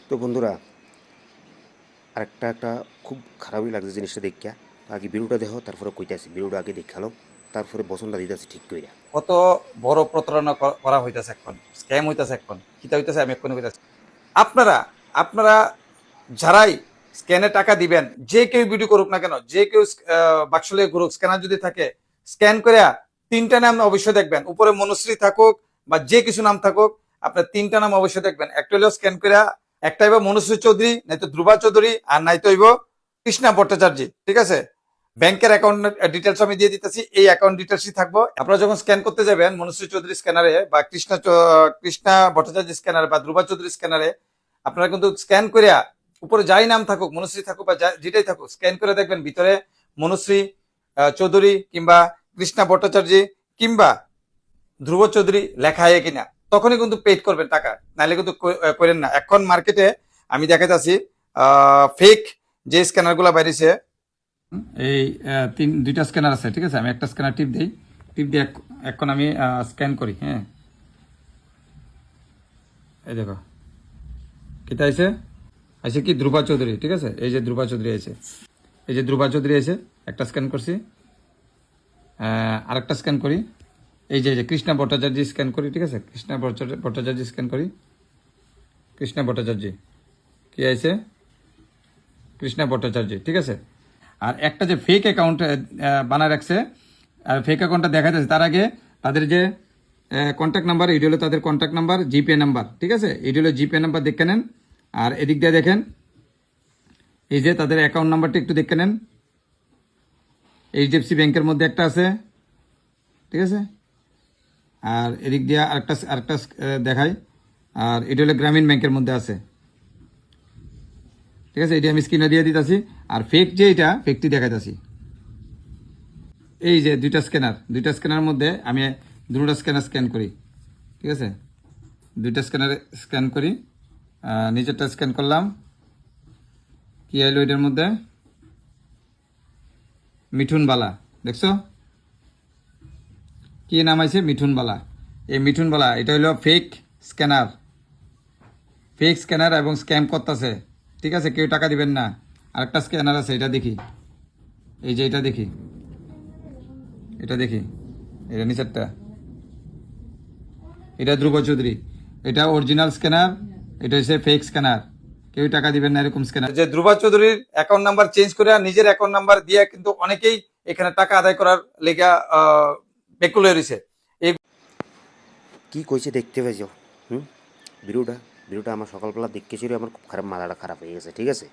তো বন্ধুরা, আরেকটা খুব খারাপই লাগছে জিনিসটা দেখিয়া। আগে ভিডিওটা দেখো, তারপরে কইতাছি। ভিডিওটা আগে দেখালো, তারপরে বসনটা দিতেছি ঠিক কইরা। কত বড় প্রতারণা করা হইতাছে, এখন স্ক্যাম হইতাছে, এখন কিতা হইতাছে আমি এখন কইতাছি। আপনারা আপনারা যারাই স্ক্যানে টাকা দিবেন, যে কেউ ভিডিও করুক না কেন, যে কেউ বাক্সলে করুক, স্ক্যানার যদি থাকে স্ক্যান করে তিনটা নাম অবশ্যই দেখবেন, উপরে মনুশ্রী থাকুক বা যে কিছু নাম থাকুক, আপনার তিনটা নাম অবশ্যই দেখবেন। একটা হলো স্ক্যান করে, একটা হইব মনুশ্রী চৌধুরী, নয়তো ধ্রুবা চৌধুরী, আর নয়তো হইব কৃষ্ণা ভট্টাচার্য। ঠিক আছে, ব্যাংকের অ্যাকাউন্ট ডিটেলস আমি দিয়ে দিতেছি, এই অ্যাকাউন্ট ডিটেলসই থাকবো। আপনারা যখন স্ক্যান করতে যাবেন মনুশ্রী চৌধুরী স্ক্যানারে বা কৃষ্ণা ভট্টাচার্য স্ক্যানারে বা ধ্রুবা চৌধুরী স্ক্যানারে, আপনারা কিন্তু স্ক্যান করে উপরে যাই নাম থাকুক, মনুশ্রী থাকুক বা যেটাই থাকুক, স্ক্যান করে দেখবেন ভিতরে মনুশ্রী চৌধুরী কিংবা কৃষ্ণা ভট্টাচার্য কিংবা ধ্রুব চৌধুরী লেখা হয় কিনা, তখনই কিন্তু পেড করবেন টাকা, নাহলে কিন্তু করেন না। এখন মার্কেটে আমি দেখাইতেছি ফেক যে স্ক্যানার গুলা বাইরেছে, এই দুইটা স্ক্যানার আছে। ঠিক আছে, আমি একটা স্ক্যানার টিপ দিই, টিপ দিয়ে এখন আমি স্ক্যান করি। হ্যাঁ, এই দেখো কিতা আছে, আছে কি ধ্রুবা চৌধুরী। ঠিক আছে, এই যে ধ্রুবা চৌধুরী আছে, এই যে ধ্রুবা চৌধুরী আছে, একটা স্ক্যান করছি। আরেকটা স্ক্যান করি, এই যে কৃষ্ণা ভট্টাচার্য স্ক্যান করি। ঠিক আছে, কৃষ্ণা ভট্টাচার্য স্ক্যান করি, কৃষ্ণা ভট্টাচার্য কি আছে, কৃষ্ণা ভট্টাচার্য। ঠিক আছে, আর একটা যে ফেক অ্যাকাউন্ট বানায় রাখছে, আর ফেক অ্যাকাউন্টটা দেখা যাচ্ছে, তার আগে তাদের যে কন্ট্যাক্ট নাম্বার, এটি হলো তাদের কন্ট্যাক্ট নাম্বার, জিপে নাম্বার। ঠিক আছে, এটি হলো জিপে নাম্বার, দেখে নেন। আর এদিক দিয়ে দেখেন, এই যে তাদের অ্যাকাউন্ট নাম্বারটা একটু দেখে নেন, এইচডিএফসি ব্যাংকের মধ্যে একটা আছে। ঠিক আছে, আর এদিক দিয়ে আরেকটা দেখাই, আর এটা হলো গ্রামীণ ব্যাংকের মধ্যে আছে। ঠিক আছে, এটি আমি স্ক্রিনে দিয়ে দিতেছি। আর ফেক যে এটা ফেকটি দেখাইতেছি, এই যে দুইটা স্ক্যানার মধ্যে আমি দুটো স্ক্যানার স্ক্যান করি। ঠিক আছে, দুইটা স্ক্যানার স্ক্যান করি, নিচেরটা স্ক্যান করলাম, কি আইলো এটার মধ্যে, মিঠুন বালা। দেখছো কি নাম আছে, মিঠুন বালা। এই মিঠুন বালা এটা হলো ফেক স্ক্যানার, ফেক স্ক্যানার এবং স্ক্যাম করতেছে। ঠিক আছে, কেউ টাকা দিবেন না। আরেকটা স্ক্যানার আছে, এটা দেখি, এই যে এটা দেখি, এটা দেখি, এটা নিচেরটা, এটা ধ্রুব চৌধুরী, এটা অরিজিনাল স্ক্যানার, এটা হচ্ছে ফেক স্ক্যানার, কেউ টাকা দিবেন না এরকম স্ক্যানার। যে ধ্রুব চৌধুরীর অ্যাকাউন্ট নাম্বার চেঞ্জ করে নিজের অ্যাকাউন্ট নাম্বার দিয়ে কিন্তু অনেকেই এখানে টাকা আদায় করার লেগা বেকুল হয়ে রয়েছে। কি কইছে দেখতে পাইছো? হুম ভিডিওটা ভিডিওটা আমার সকালবেলা দেখতেছিল, আমার খুব খারাপ, মাথাটা খারাপ হয়ে গেছে। ঠিক আছে,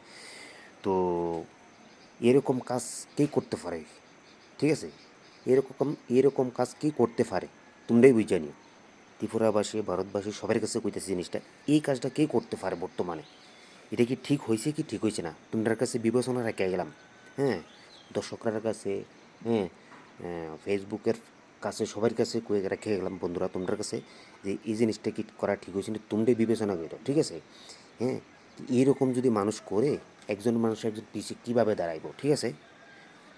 তো এরকম কাজ কে করতে পারে? ঠিক আছে, এরকম এরকম কাজ কে করতে পারে তোমরাই বুঝে নিও। ত্রিপুরাবাসী, ভারতবাসী সবার কাছে কইতেছে জিনিসটা, এই কাজটা কে করতে পারে বর্তমানে? এটা কি ঠিক হয়েছে কি ঠিক হয়েছে না, তোমরা কাছে বিবেচনা রেখে গেলাম। হ্যাঁ, দর্শকরার কাছে, হ্যাঁ, ফেসবুকের কাছে, সবার কাছে কয়ে রেখে গেলাম বন্ধুরা, তোমরা কাছে, যে এই জিনিসটা কি করা ঠিক হয়েছে না, তোমরাই বিবেচনা করো। ঠিক আছে, হ্যাঁ, এইরকম যদি মানুষ করে, একজন মানুষ একজন পিছিয়ে কীভাবে দাঁড়াইব? ঠিক আছে,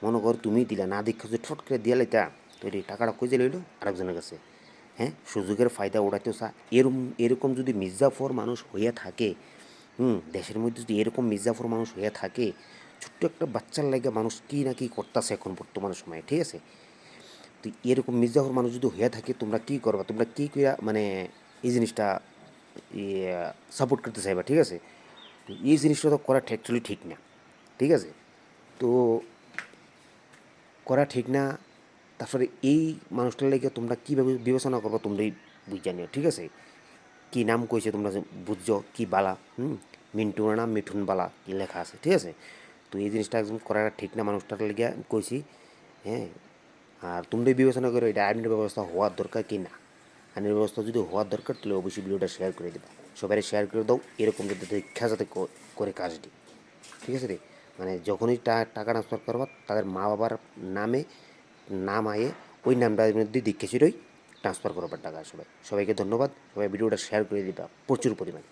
মনে কর তুমি দিলা না, দেখা যে ঠট করে দিয়া লাইতা, তো এই টাকাটা কইতে লইলো আরেকজনের কাছে। হ্যাঁ, সুযোগের ফায়দা ওড়াইতেও এরকম এরকম যদি মির্জাফর মানুষ হইয়া থাকে, দেশের মধ্যে যদি এরকম মির্জাফর মানুষ হইয়া থাকে, ছোট্ট একটা বাচ্চার লাগে মানুষ কী না কী করতেছে এখন বর্তমান সময়ে। ঠিক আছে, তো এরকম মির্জাফর মানুষ যদি হইয়া থাকে, তোমরা কী করবা? তোমরা কী কইরা মানে এই জিনিসটা সাপোর্ট করতে চাইবা? ঠিক আছে, এই জিনিসটা তো করা অ্যাকচুয়ালি ঠিক না। ঠিক আছে, তো করা ঠিক না। তারপরে এই মানুষটার লেগে তোমরা কীভাবে বিবেচনা করবো তোমরাই বুঝে নিও। ঠিক আছে, কী নাম কইছে তোমরা বুঝছো, কি বালা, মিন্টুর নাম মিঠুন বালা কি লেখা আছে। ঠিক আছে, তো এই জিনিসটা একদম করাটা ঠিক না, মানুষটার লেগে কইছি। হ্যাঁ, আর তোমরাই বিবেচনা করো এটা আইনের ব্যবস্থা হওয়ার দরকার কি না। আইনের ব্যবস্থা যদি হওয়ার দরকার, তাহলে অবশ্যই ভিডিওটা শেয়ার করে দেবা, সবাই শেয়ার করে দাও, এরকম যাতে দেখা যাতে করে কাজটি। ঠিক আছে রে, মানে যখনই টাকা ট্রান্সফার করবা, তাদের মা বাবার নামে নাম আয়ে ওই নামটার মধ্যে দেখে ট্রান্সফার করবার টাকা। সবাইকে ধন্যবাদ, সবাই ভিডিওটা শেয়ার করে দিবা প্রচুর পরিমাণে।